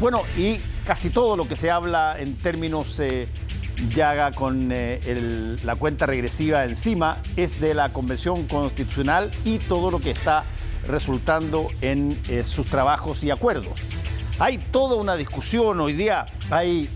Bueno, y casi todo lo que se habla en términos Llaga con la cuenta regresiva encima es de la Convención Constitucional y todo lo que está resultando en sus trabajos y acuerdos. Hay toda una discusión hoy día, hay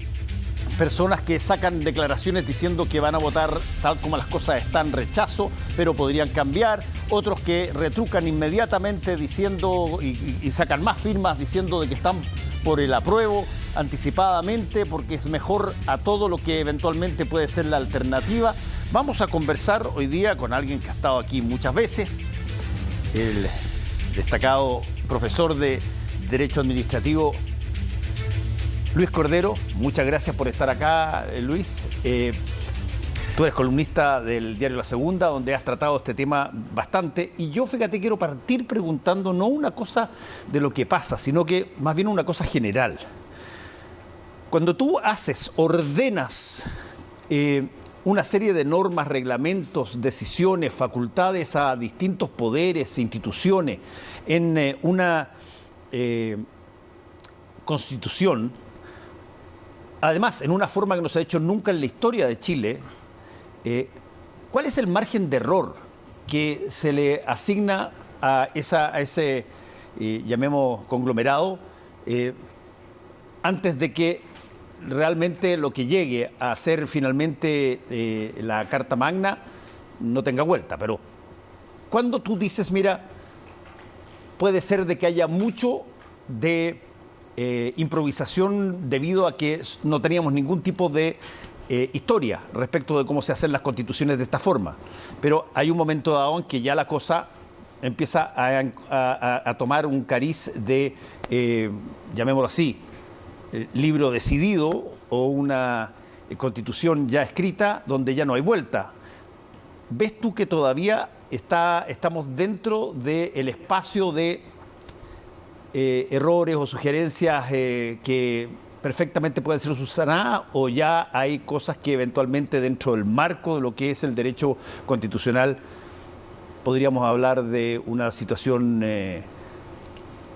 personas que sacan declaraciones diciendo que van a votar tal como las cosas están, rechazo, pero podrían cambiar, otros que retrucan inmediatamente diciendo y sacan más firmas diciendo de que están por el apruebo anticipadamente porque es mejor a todo lo que eventualmente puede ser la alternativa. Vamos a conversar hoy día con alguien que ha estado aquí muchas veces, el destacado profesor de Derecho Administrativo Luis Cordero. Muchas gracias por estar acá, Luis. Tú eres columnista del diario La Segunda, donde has tratado este tema bastante. Y yo, fíjate, quiero partir preguntando no una cosa de lo que pasa, sino que más bien una cosa general. Cuando tú ordenas una serie de normas, reglamentos, decisiones, facultades a distintos poderes, instituciones, en una constitución, además, en una forma que no se ha hecho nunca en la historia de Chile, ¿cuál es el margen de error que se le asigna a ese, llamemos, conglomerado, antes de que realmente lo que llegue a ser finalmente la Carta Magna no tenga vuelta? Pero cuando tú dices, mira, puede ser de que haya mucho de improvisación debido a que no teníamos ningún tipo de historia respecto de cómo se hacen las constituciones de esta forma. Pero hay un momento dado en que ya la cosa empieza a tomar un cariz de, llamémoslo así, libro decidido o una constitución ya escrita donde ya no hay vuelta. ¿Ves tú que todavía estamos dentro del espacio de errores o sugerencias que perfectamente pueden ser subsanadas, o ya hay cosas que eventualmente dentro del marco de lo que es el derecho constitucional podríamos hablar de una situación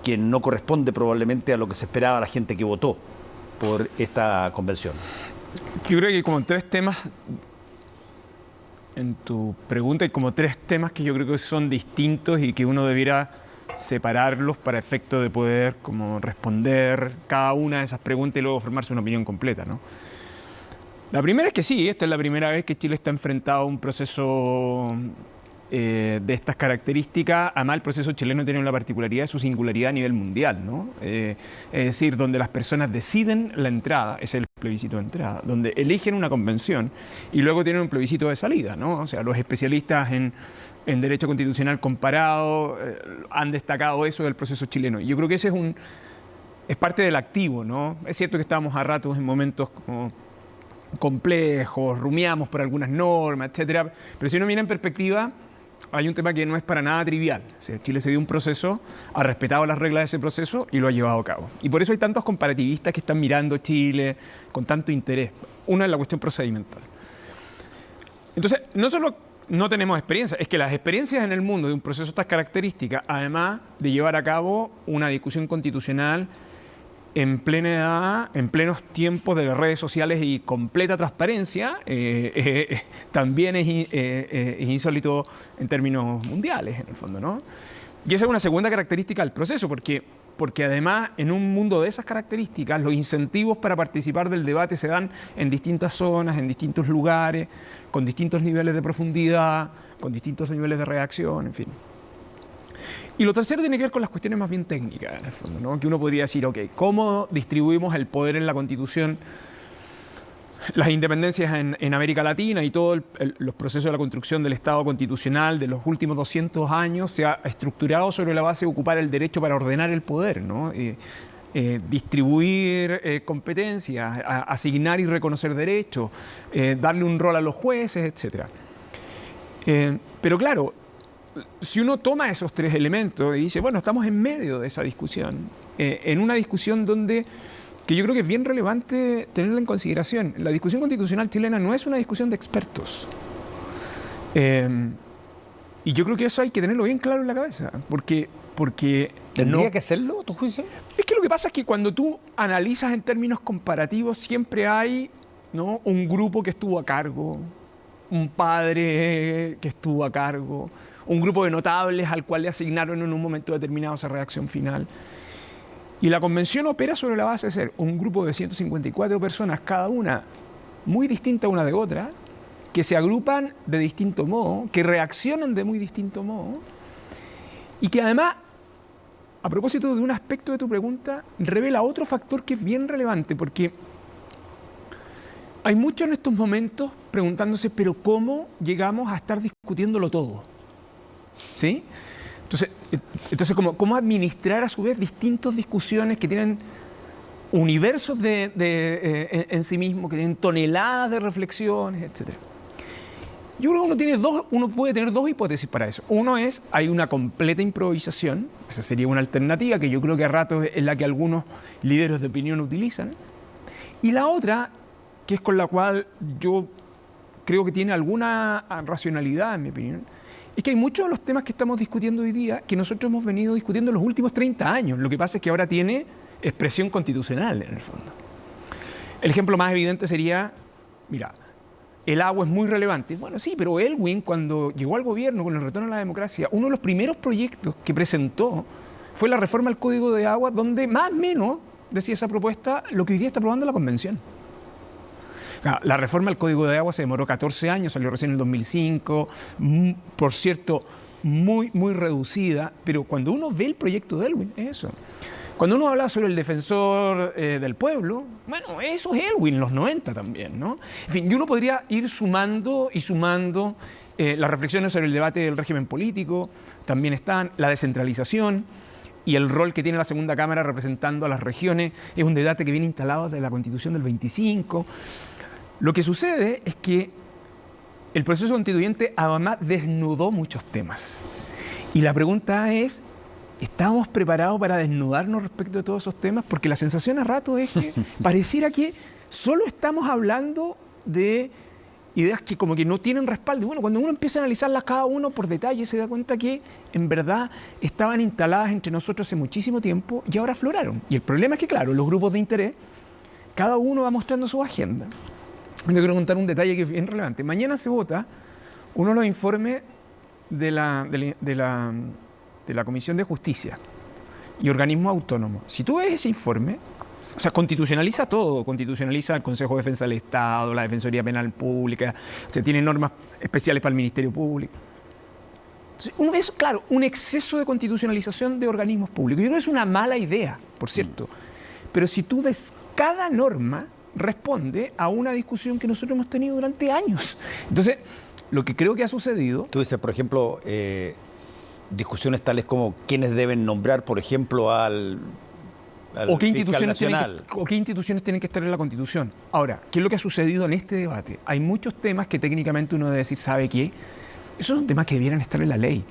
que no corresponde probablemente a lo que se esperaba a la gente que votó por esta convención? Yo creo que como tres temas, en tu pregunta hay como tres temas que yo creo que son distintos y que uno debiera separarlos para efecto de poder como responder cada una de esas preguntas y luego formarse una opinión completa, ¿no? La primera es que sí, esta es la primera vez que Chile está enfrentado a un proceso de estas características. Además, el proceso chileno tiene la particularidad de su singularidad a nivel mundial, ¿no? Es decir, donde las personas deciden la entrada, es el plebiscito de entrada, donde eligen una convención y luego tienen un plebiscito de salida, ¿no? O sea, los especialistas en derecho constitucional comparado han destacado eso del proceso chileno. Yo creo que ese es parte del activo, ¿no? Es cierto que estábamos a ratos en momentos como complejos, rumiamos por algunas normas, etcétera, pero si uno mira en perspectiva, hay un tema que no es para nada trivial. O sea, Chile se dio un proceso, ha respetado las reglas de ese proceso y lo ha llevado a cabo. Y por eso hay tantos comparativistas que están mirando Chile con tanto interés. Una es la cuestión procedimental. Entonces, no solo no tenemos experiencia, es que las experiencias en el mundo de un proceso de estas características, además de llevar a cabo una discusión constitucional en plena edad, en plenos tiempos de las redes sociales y completa transparencia, también es insólito en términos mundiales, en el fondo, ¿no? Y esa es una segunda característica del proceso, porque además, en un mundo de esas características, los incentivos para participar del debate se dan en distintas zonas, en distintos lugares, con distintos niveles de profundidad, con distintos niveles de reacción, en fin. Y lo tercero tiene que ver con las cuestiones más bien técnicas, en el fondo, ¿no? Que uno podría decir, ok, ¿cómo distribuimos el poder en la Constitución? Las independencias en América Latina y todos los procesos de la construcción del Estado constitucional de los últimos 200 años se ha estructurado sobre la base de ocupar el derecho para ordenar el poder, ¿no? Distribuir competencias, asignar y reconocer derechos, darle un rol a los jueces, etc. Pero claro, si uno toma esos tres elementos y dice, bueno, estamos en medio de esa discusión, en una discusión que yo creo que es bien relevante tenerla en consideración. La discusión constitucional chilena no es una discusión de expertos. Y yo creo que eso hay que tenerlo bien claro en la cabeza, porque ¿Tendría que serlo, a tu juicio? es que lo que pasa es que cuando tú analizas en términos comparativos, siempre hay, ¿no?, un grupo que estuvo a cargo, un padre que estuvo a cargo, un grupo de notables al cual le asignaron en un momento determinado esa redacción final. Y la convención opera sobre la base de ser un grupo de 154 personas, cada una muy distinta una de otra, que se agrupan de distinto modo, que reaccionan de muy distinto modo, y que además, a propósito de un aspecto de tu pregunta, revela otro factor que es bien relevante, porque hay muchos en estos momentos preguntándose, pero ¿cómo llegamos a estar discutiéndolo todo? ¿Sí? Entonces ¿cómo administrar a su vez distintas discusiones que tienen universos en sí mismos, que tienen toneladas de reflexiones, etcétera? Yo creo que uno puede tener dos hipótesis para eso. Uno es, hay una completa improvisación, esa sería una alternativa que yo creo que a ratos es la que algunos líderes de opinión utilizan. Y la otra, que es con la cual yo creo que tiene alguna racionalidad, en mi opinión, es que hay muchos de los temas que estamos discutiendo hoy día que nosotros hemos venido discutiendo en los últimos 30 años. Lo que pasa es que ahora tiene expresión constitucional, en el fondo. El ejemplo más evidente sería, mira, el agua es muy relevante. Bueno, sí, pero Elwin, cuando llegó al gobierno con el retorno a la democracia, uno de los primeros proyectos que presentó fue la reforma al Código de Agua, donde más o menos decía esa propuesta lo que hoy día está aprobando la Convención. La reforma al Código de Agua se demoró 14 años, salió recién en el 2005, por cierto, muy, muy reducida, pero cuando uno ve el proyecto de Elwin, es eso. Cuando uno habla sobre el defensor del pueblo, bueno, eso es Elwin en los 90 también, ¿no? En fin, y uno podría ir sumando y sumando las reflexiones sobre el debate del régimen político, también están la descentralización y el rol que tiene la segunda cámara representando a las regiones, es un debate que viene instalado desde la Constitución del 25. Lo que sucede es que el proceso constituyente además desnudó muchos temas. Y la pregunta es, ¿estábamos preparados para desnudarnos respecto de todos esos temas? Porque la sensación a rato es que pareciera que solo estamos hablando de ideas que como que no tienen respaldo. Bueno, cuando uno empieza a analizarlas cada uno por detalle, se da cuenta que en verdad estaban instaladas entre nosotros hace muchísimo tiempo y ahora afloraron. Y el problema es que, claro, los grupos de interés, cada uno va mostrando su agenda. Yo quiero contar un detalle que es bien relevante. Mañana se vota uno de los informes de la Comisión de Justicia y organismos autónomos. Si tú ves ese informe, o sea, constitucionaliza todo, constitucionaliza el Consejo de Defensa del Estado, la Defensoría Penal Pública, o sea, tiene normas especiales para el Ministerio Público. Entonces, uno ve, claro, un exceso de constitucionalización de organismos públicos. Yo creo que es una mala idea, por cierto, pero si tú ves cada norma, responde a una discusión que nosotros hemos tenido durante años. Entonces, lo que creo que ha sucedido... Tú dices, por ejemplo, discusiones tales como quiénes deben nombrar, por ejemplo, al qué fiscal nacional. o qué instituciones tienen que estar en la Constitución. Ahora, ¿qué es lo que ha sucedido en este debate? Hay muchos temas que técnicamente uno debe decir, ¿sabe qué? Esos son temas que debieran estar en la ley.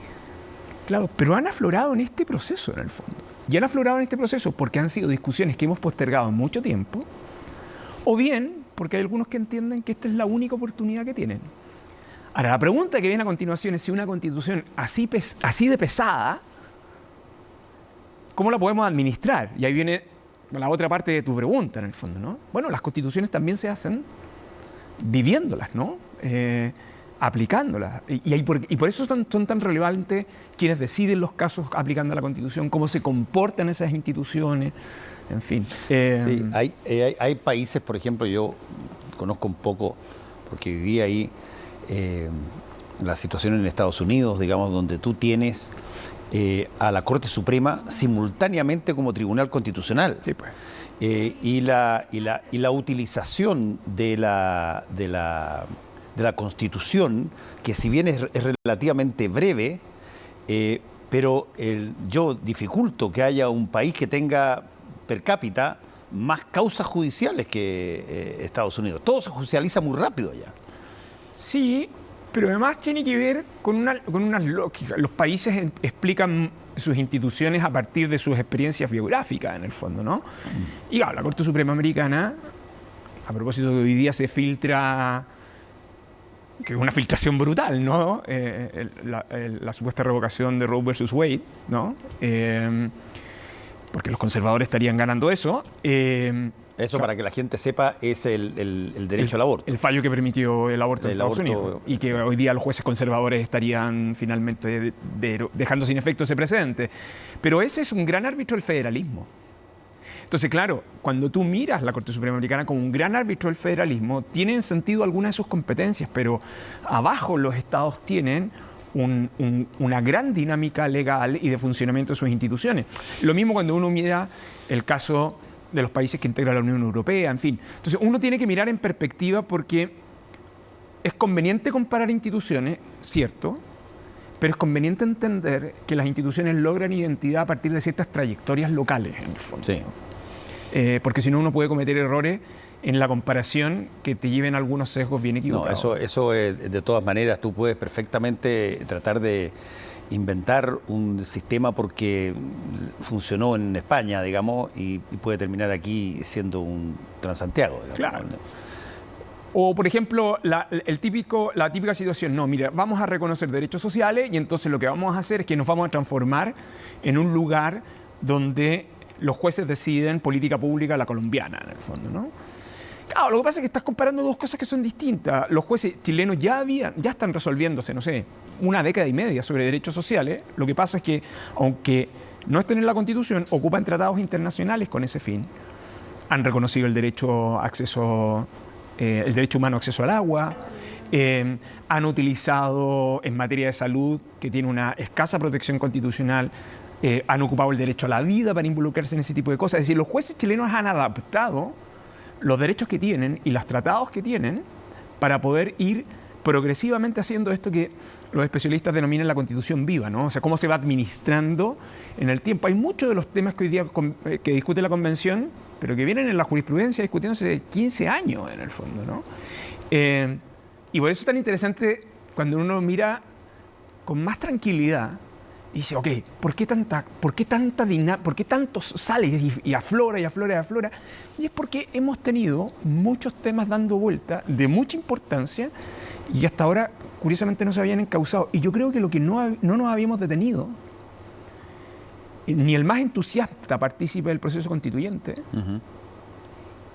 Claro, pero han aflorado en este proceso, en el fondo. Y han aflorado en este proceso porque han sido discusiones que hemos postergado mucho tiempo, o bien porque hay algunos que entienden que esta es la única oportunidad que tienen. Ahora, la pregunta que viene a continuación es si una constitución así de pesada, ¿cómo la podemos administrar? Y ahí viene la otra parte de tu pregunta, en el fondo, ¿no? Bueno, las constituciones también se hacen viviéndolas, ¿no? Aplicándolas. Y por eso son tan relevantes quienes deciden los casos aplicando la Constitución, cómo se comportan esas instituciones, en fin. Sí, hay países, por ejemplo, yo conozco un poco, porque viví ahí, la situación en Estados Unidos, digamos, donde tú tienes a la Corte Suprema simultáneamente como Tribunal Constitucional. Sí, pues. Y la utilización de la Constitución, que si bien es relativamente breve, pero yo dificulto que haya un país que tenga per cápita más causas judiciales que Estados Unidos. Todo se judicializa muy rápido allá. Sí, pero además tiene que ver con unas lógicas. Los países explican sus instituciones a partir de sus experiencias biográficas, en el fondo, ¿no? Y claro, la Corte Suprema Americana, a propósito de que hoy día se filtra que es una filtración brutal, ¿no? La supuesta revocación de Roe versus Wade, ¿no? Porque los conservadores estarían ganando eso. Eso, para que la gente sepa, es el derecho al aborto. El fallo que permitió el aborto en Estados Unidos. Y que hoy día los jueces conservadores estarían finalmente dejando sin efecto ese precedente. Pero ese es un gran árbitro del federalismo. Entonces, claro, cuando tú miras la Corte Suprema Americana como un gran árbitro del federalismo, tienen sentido algunas de sus competencias, pero abajo los estados tienen una gran dinámica legal y de funcionamiento de sus instituciones. Lo mismo cuando uno mira el caso de los países que integran la Unión Europea, en fin. Entonces, uno tiene que mirar en perspectiva porque es conveniente comparar instituciones, cierto, pero es conveniente entender que las instituciones logran identidad a partir de ciertas trayectorias locales, en el fondo. Sí. Porque si no, uno puede cometer errores en la comparación que te lleven a algunos sesgos bien equivocados. No, eso de todas maneras, tú puedes perfectamente tratar de inventar un sistema porque funcionó en España, digamos, y puede terminar aquí siendo un Transantiago, digamos. Claro. O, por ejemplo, la típica situación, no, mira, vamos a reconocer derechos sociales y entonces lo que vamos a hacer es que nos vamos a transformar en un lugar donde los jueces deciden política pública a la colombiana, en el fondo, ¿no? Claro, lo que pasa es que estás comparando dos cosas que son distintas. Los jueces chilenos ya están resolviéndose, no sé, una década y media sobre derechos sociales. Lo que pasa es que, aunque no estén en la Constitución, ocupan tratados internacionales con ese fin. Han reconocido el derecho a acceso, el derecho humano a acceso al agua. Han utilizado en materia de salud, que tiene una escasa protección constitucional, han ocupado el derecho a la vida para involucrarse en ese tipo de cosas. Es decir, los jueces chilenos han adaptado los derechos que tienen y los tratados que tienen para poder ir progresivamente haciendo esto que los especialistas denominan la constitución viva, ¿no? O sea, cómo se va administrando en el tiempo. Hay muchos de los temas que hoy día que discute la Convención, pero que vienen en la jurisprudencia discutiéndose de 15 años en el fondo, ¿no? Y por eso es tan interesante cuando uno mira con más tranquilidad y dice, ok, ¿por qué tanto sale y aflora y aflora y aflora? Y es porque hemos tenido muchos temas dando vuelta de mucha importancia y hasta ahora, curiosamente, no se habían encauzado. Y yo creo que lo que no nos habíamos detenido, ni el más entusiasta partícipe del proceso constituyente,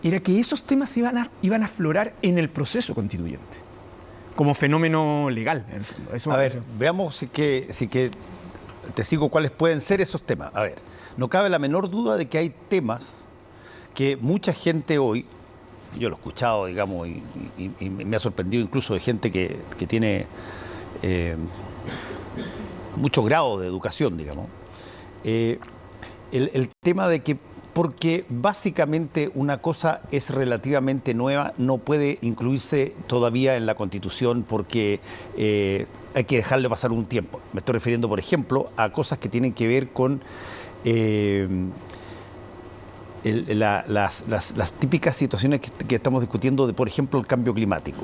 era que esos temas iban a aflorar en el proceso constituyente, como fenómeno legal, en el fondo. A ver, veamos si que te sigo cuáles pueden ser esos temas. A ver, no cabe la menor duda de que hay temas que mucha gente hoy, yo lo he escuchado, digamos, y me ha sorprendido incluso de gente que tiene mucho grado de educación, digamos, el tema de que porque básicamente una cosa es relativamente nueva, no puede incluirse todavía en la Constitución porque hay que dejarle pasar un tiempo. Me estoy refiriendo, por ejemplo, a cosas que tienen que ver con las típicas situaciones que estamos discutiendo de, por ejemplo, el cambio climático.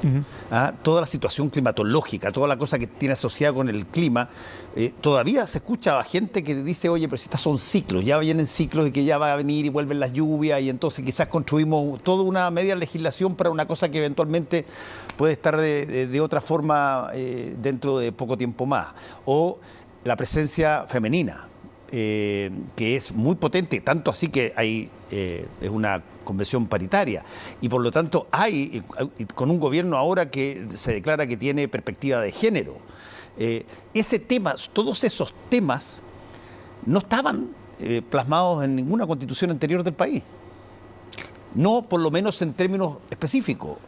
Toda la situación climatológica, toda la cosa que tiene asociada con el clima, todavía se escucha a gente que dice, oye, pero si estos son ciclos, ya vienen ciclos y que ya va a venir y vuelven las lluvias y entonces quizás construimos toda una media legislación para una cosa que eventualmente puede estar de otra forma dentro de poco tiempo más. O la presencia femenina, que es muy potente, tanto así que es una convención paritaria y por lo tanto hay, con un gobierno ahora que se declara que tiene perspectiva de género, ese tema, todos esos temas no estaban plasmados en ninguna constitución anterior del país, no por lo menos en términos específicos.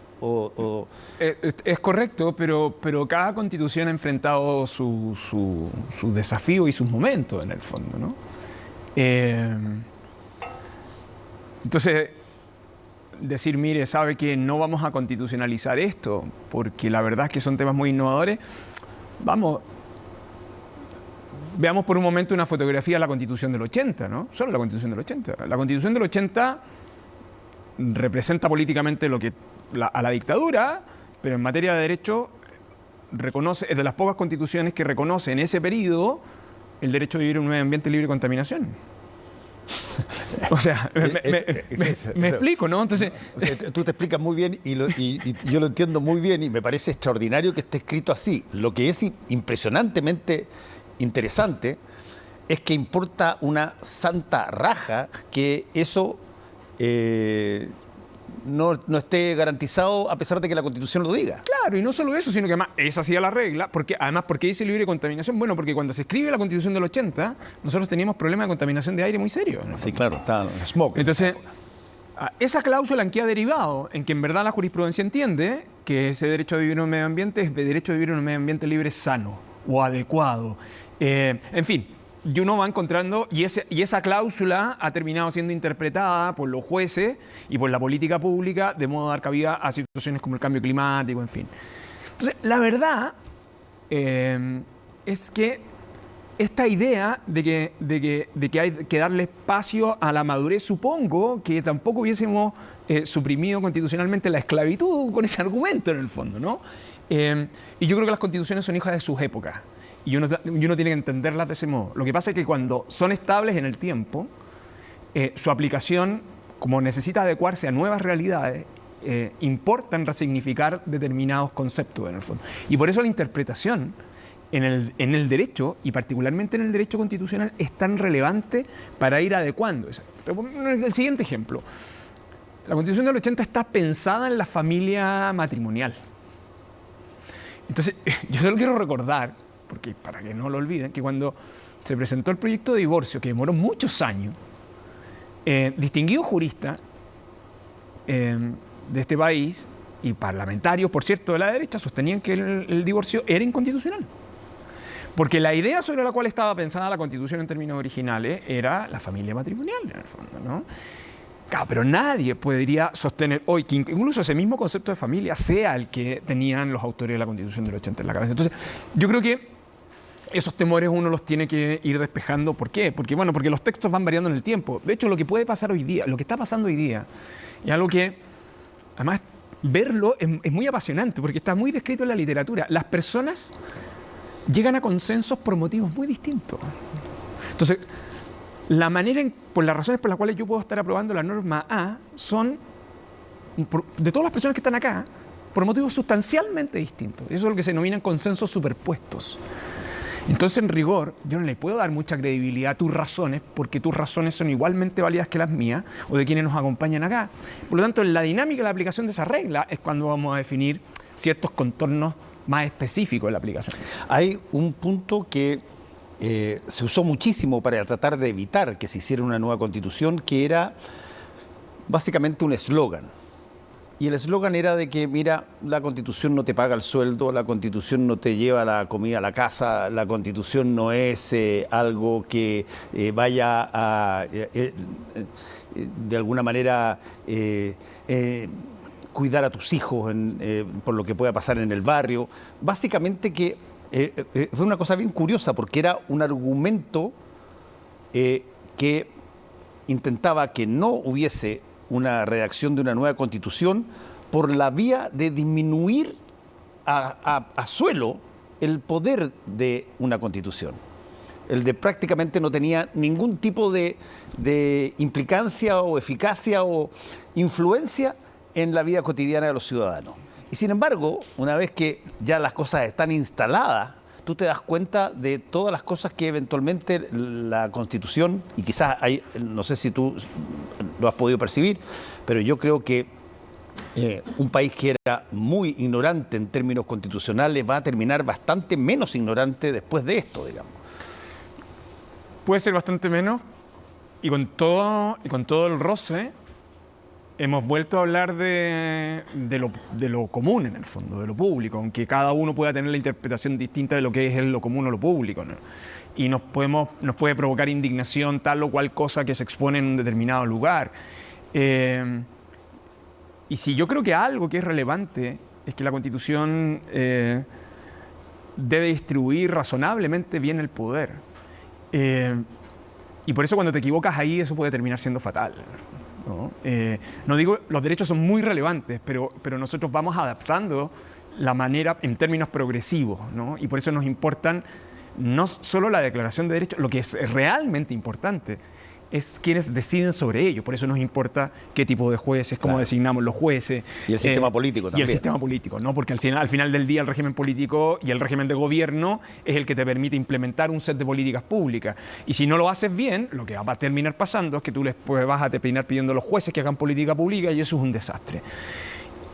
Es correcto, pero cada constitución ha enfrentado su desafío y sus momentos en el fondo, ¿no? Entonces, decir, mire, sabe que no vamos a constitucionalizar esto, porque la verdad es que son temas muy innovadores. Veamos por un momento una fotografía de la Constitución del 80, ¿no? Solo la Constitución del 80. La Constitución del 80 representa políticamente a la dictadura, pero en materia de derecho es de las pocas constituciones que reconoce en ese periodo el derecho a vivir en un medio ambiente libre de contaminación. O sea, me explico, ¿no? Entonces, tú te explicas muy bien y yo lo entiendo muy bien y me parece extraordinario que esté escrito así. Lo que es impresionantemente interesante es que importa una santa raja que eso no esté garantizado a pesar de que la Constitución lo diga. claro, y no solo eso, sino que además esa hacía la regla, porque además, ¿por qué dice libre contaminación? Bueno, porque cuando se escribe la Constitución del 80, nosotros teníamos problemas de contaminación de aire muy serios. Sí, claro, está el smog. Entonces, esa cláusula en que ha derivado, en que en verdad la jurisprudencia entiende que ese derecho a vivir en un medio ambiente es el derecho a vivir en un medio ambiente libre, sano o adecuado. En fin, y uno va encontrando, y esa cláusula ha terminado siendo interpretada por los jueces y por la política pública de modo a dar cabida a situaciones como el cambio climático, en fin. Entonces, la verdad es que esta idea de que hay que darle espacio a la madurez, supongo que tampoco hubiésemos suprimido constitucionalmente la esclavitud con ese argumento en el fondo, ¿no? Y yo creo que las constituciones son hijas de sus épocas. Y uno tiene que entenderlas de ese modo. Lo que pasa es que cuando son estables en el tiempo, su aplicación, como necesita adecuarse a nuevas realidades, importan resignificar determinados conceptos en el fondo. Y por eso la interpretación en el derecho, y particularmente en el derecho constitucional, es tan relevante para ir adecuando eso. El siguiente ejemplo. La Constitución del 80 está pensada en la familia matrimonial. Entonces, yo solo quiero recordar, porque para que no lo olviden, que cuando se presentó el proyecto de divorcio, que demoró muchos años, distinguidos juristas de este país y parlamentarios, por cierto, de la derecha, sostenían que el divorcio era inconstitucional. Porque la idea sobre la cual estaba pensada la Constitución en términos originales era la familia matrimonial, en el fondo, ¿no? Claro, pero nadie podría sostener hoy que incluso ese mismo concepto de familia sea el que tenían los autores de la Constitución del 80 en la cabeza. Entonces, yo creo que esos temores uno los tiene que ir despejando. ¿Por qué? Porque los textos van variando en el tiempo. De hecho, lo que puede pasar hoy día, lo que está pasando hoy día, es algo que, además, verlo es muy apasionante, porque está muy descrito en la literatura. Las personas llegan a consensos por motivos muy distintos. Entonces, la manera, por las razones por las cuales yo puedo estar aprobando la norma A, son, de todas las personas que están acá, por motivos sustancialmente distintos. Eso es lo que se denominan consensos superpuestos. Entonces, en rigor, yo no le puedo dar mucha credibilidad a tus razones, porque tus razones son igualmente válidas que las mías o de quienes nos acompañan acá. Por lo tanto, en la dinámica de la aplicación de esa regla es cuando vamos a definir ciertos contornos más específicos de la aplicación. Hay un punto que se usó muchísimo para tratar de evitar que se hiciera una nueva constitución, que era básicamente un eslogan. Y el eslogan era de que, mira, la Constitución no te paga el sueldo, la Constitución no te lleva la comida a la casa, la Constitución no es algo que vaya a, de alguna manera, cuidar a tus hijos por lo que pueda pasar en el barrio. Básicamente que fue una cosa bien curiosa, porque era un argumento que intentaba que no hubiese una redacción de una nueva Constitución por la vía de disminuir a suelo el poder de una Constitución. El de prácticamente no tenía ningún tipo de implicancia o eficacia o influencia en la vida cotidiana de los ciudadanos. Y sin embargo, una vez que ya las cosas están instaladas, tú te das cuenta de todas las cosas que eventualmente la Constitución, y quizás hay, no sé si tú lo has podido percibir, pero yo creo que un país que era muy ignorante en términos constitucionales va a terminar bastante menos ignorante después de esto, digamos. Puede ser bastante menos, y con todo el roce, hemos vuelto a hablar de lo común, en el fondo, de lo público, aunque cada uno pueda tener la interpretación distinta de lo que es lo común o lo público, ¿no? Y nos puede provocar indignación tal o cual cosa que se expone en un determinado lugar. Y si yo creo que algo que es relevante es que la Constitución debe distribuir razonablemente bien el poder. Y por eso cuando te equivocas ahí, eso puede terminar siendo fatal, ¿no? No digo, los derechos son muy relevantes, pero nosotros vamos adaptando la manera en términos progresivos, ¿no? Y por eso nos importan no solo la Declaración de Derechos, lo que es realmente importante es quienes deciden sobre ello. Por eso nos importa qué tipo de jueces, cómo designamos los jueces. Y el sistema político también. Y el sistema político, ¿no? Porque al final del día el régimen político y el régimen de gobierno es el que te permite implementar un set de políticas públicas. Y si no lo haces bien, lo que va a terminar pasando es que tú pues, vas a terminar pidiendo a los jueces que hagan política pública y eso es un desastre.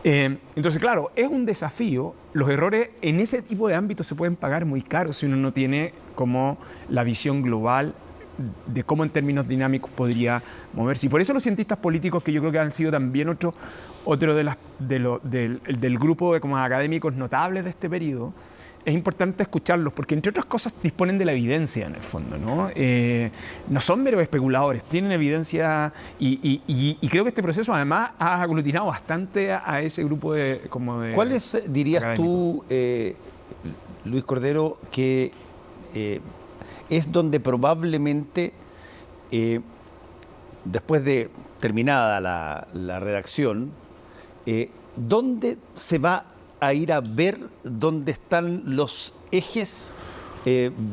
Entonces, claro, es un desafío. Los errores en ese tipo de ámbitos se pueden pagar muy caros si uno no tiene como la visión global de cómo en términos dinámicos podría moverse. Y por eso los cientistas políticos, que yo creo que han sido también otro del grupo de como académicos notables de este periodo, es importante escucharlos, porque entre otras cosas disponen de la evidencia en el fondo, ¿no? No son meros especuladores, tienen evidencia y creo que este proceso además ha aglutinado bastante a ese grupo de ¿Cuáles dirías académicos? Tú, Luis Cordero, que es donde probablemente, después de terminada la redacción, ¿dónde se va a ir a ver dónde están los ejes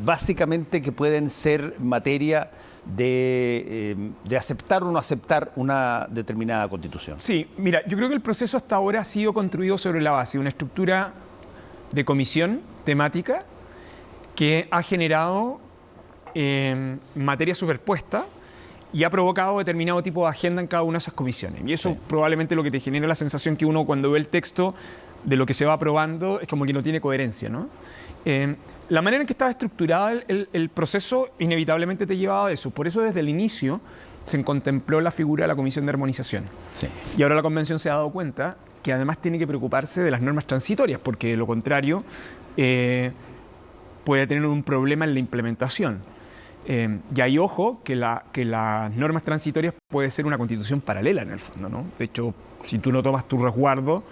básicamente que pueden ser materia de aceptar o no aceptar una determinada constitución? Sí, mira, yo creo que el proceso hasta ahora ha sido construido sobre la base de una estructura de comisión temática que ha generado materia superpuesta y ha provocado determinado tipo de agenda en cada una de esas comisiones. Y eso probablemente lo que te genera la sensación que uno cuando ve el texto de lo que se va aprobando es como que no tiene coherencia, ¿no? La manera en que estaba estructurada el proceso inevitablemente te llevaba a eso. Por eso desde el inicio se contempló la figura de la Comisión de Armonización. Sí. Y ahora la Convención se ha dado cuenta que además tiene que preocuparse de las normas transitorias, porque de lo contrario puede tener un problema en la implementación. Y ahí, ojo, que las normas transitorias puede ser una constitución paralela en el fondo, ¿no? De hecho, si tú no tomas tu resguardo,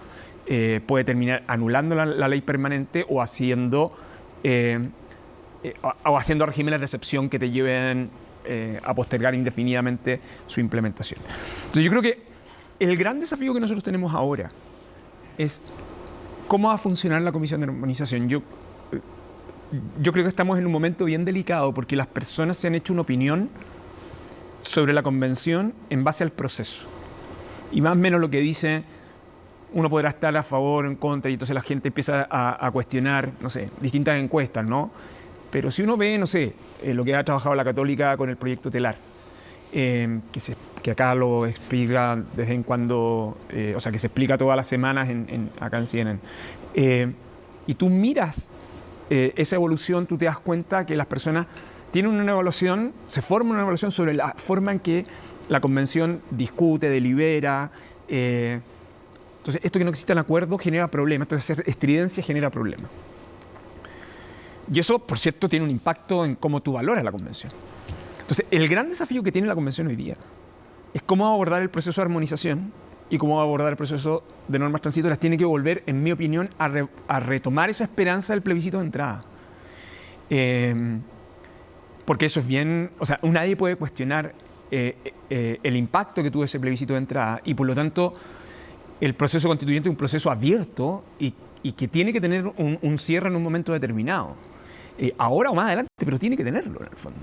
puede terminar anulando la ley permanente o haciendo regímenes de excepción que te lleven a postergar indefinidamente su implementación. Entonces yo creo que el gran desafío que nosotros tenemos ahora es cómo va a funcionar la Comisión de Armonización. Yo creo que estamos en un momento bien delicado porque las personas se han hecho una opinión sobre la convención en base al proceso. Y más o menos lo que dice, uno podrá estar a favor o en contra, y entonces la gente empieza a cuestionar, no sé, distintas encuestas, ¿no? Pero si uno ve, no sé, lo que ha trabajado la Católica con el proyecto Telar, que acá lo explica de vez en cuando, o sea, que se explica todas las semanas acá en CNN, y tú miras esa evolución, tú te das cuenta que las personas tienen una evaluación, se forma una evaluación sobre la forma en que la convención discute, delibera. Entonces, esto que no exista un acuerdo genera problemas, entonces estridencia genera problemas. Y eso, por cierto, tiene un impacto en cómo tú valoras la convención. Entonces, el gran desafío que tiene la convención hoy día es cómo abordar el proceso de armonización y cómo abordar el proceso de normas transitorias. Tiene que volver, en mi opinión, a retomar esa esperanza del plebiscito de entrada. Porque eso es bien... O sea, nadie puede cuestionar el impacto que tuvo ese plebiscito de entrada y, por lo tanto, el proceso constituyente es un proceso abierto y que tiene que tener un cierre en un momento determinado. Ahora o más adelante, pero tiene que tenerlo, en el fondo.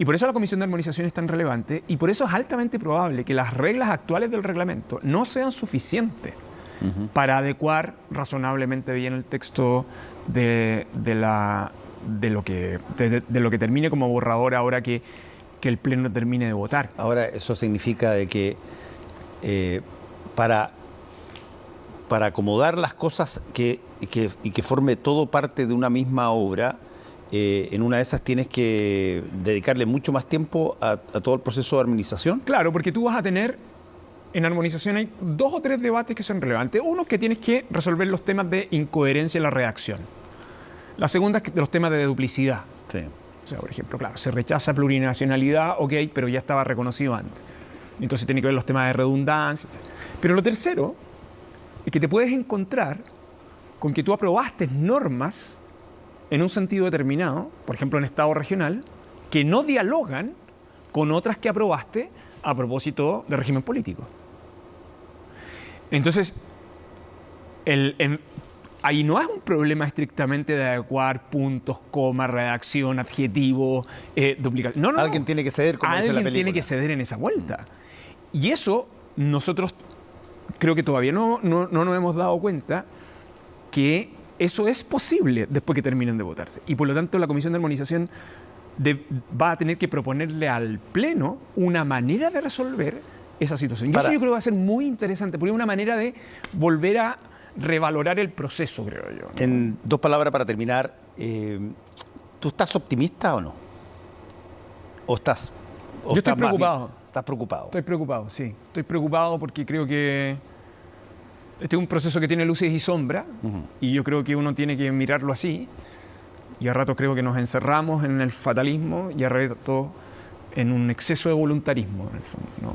Y por eso la Comisión de Armonización es tan relevante y por eso es altamente probable que las reglas actuales del reglamento no sean suficientes para adecuar razonablemente bien el texto de lo que termine como borrador ahora que el Pleno termine de votar. Ahora, eso significa de que para acomodar las cosas y que forme todo parte de una misma obra, en una de esas tienes que dedicarle mucho más tiempo a todo el proceso de armonización. Claro, porque tú vas a tener, en armonización hay 2 o 3 debates que son relevantes. Uno es que tienes que resolver los temas de incoherencia en la redacción. La segunda es los temas de duplicidad. Sí. O sea, por ejemplo, claro, se rechaza plurinacionalidad, ok, pero ya estaba reconocido antes. Entonces tiene que ver los temas de redundancia. Pero lo tercero es que te puedes encontrar con que tú aprobaste normas en un sentido determinado, por ejemplo en Estado regional, que no dialogan con otras que aprobaste a propósito de régimen político. Entonces, ahí no es un problema estrictamente de adecuar puntos, coma, redacción, adjetivo, duplicación. No, Alguien tiene que ceder, como dice la alguien película. tiene que ceder en esa vuelta. Y eso nosotros creo que todavía no nos hemos dado cuenta que eso es posible después que terminen de votarse. Y por lo tanto la Comisión de Armonización va a tener que proponerle al Pleno una manera de resolver esa situación. Y eso yo creo que va a ser muy interesante, porque es una manera de volver a revalorar el proceso, creo yo, ¿no? En 2 palabras para terminar, ¿tú estás optimista o no? ¿O estás...? Yo estoy preocupado. ¿Estás preocupado? Estoy preocupado, sí. Estoy preocupado porque creo que este es un proceso que tiene luces y sombras, y yo creo que uno tiene que mirarlo así. Y a ratos creo que nos encerramos en el fatalismo y a ratos en un exceso de voluntarismo, en el fondo, ¿no?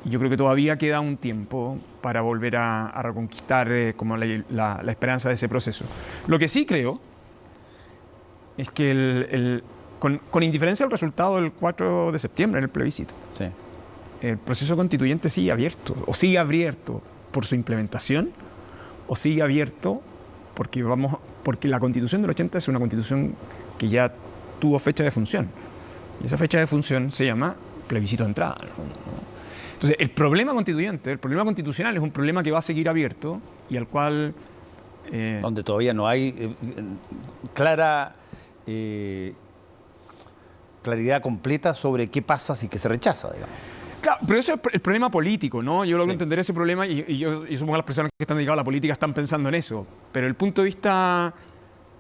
Y yo creo que todavía queda un tiempo para volver a reconquistar como la esperanza de ese proceso. Lo que sí creo es que con indiferencia al resultado del 4 de septiembre en el plebiscito, Sí. el proceso constituyente sigue abierto, o sigue abierto por su implementación, o sigue abierto porque la Constitución del 80 es una Constitución que ya tuvo fecha de función. Y esa fecha de función se llama plebiscito de entrada, ¿no? Entonces, el problema constituyente, el problema constitucional es un problema que va a seguir abierto y al cual... Donde todavía no hay claridad completa sobre qué pasa si que se rechaza, digamos. Claro, pero eso es el problema político, ¿no? Yo logro entender ese problema y supongo que las personas que están dedicadas a la política están pensando en eso. Pero el punto de vista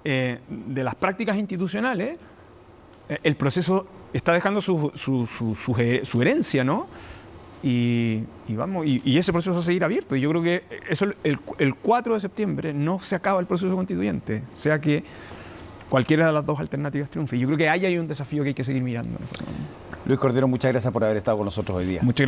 de las prácticas institucionales, el proceso está dejando su herencia, ¿no? Y ese proceso va a seguir abierto. Y yo creo que eso, el 4 de septiembre no se acaba el proceso constituyente, sea que cualquiera de las dos alternativas triunfe. Yo creo que ahí hay un desafío que hay que seguir mirando. Luis Cordero, muchas gracias por haber estado con nosotros hoy día. Muchas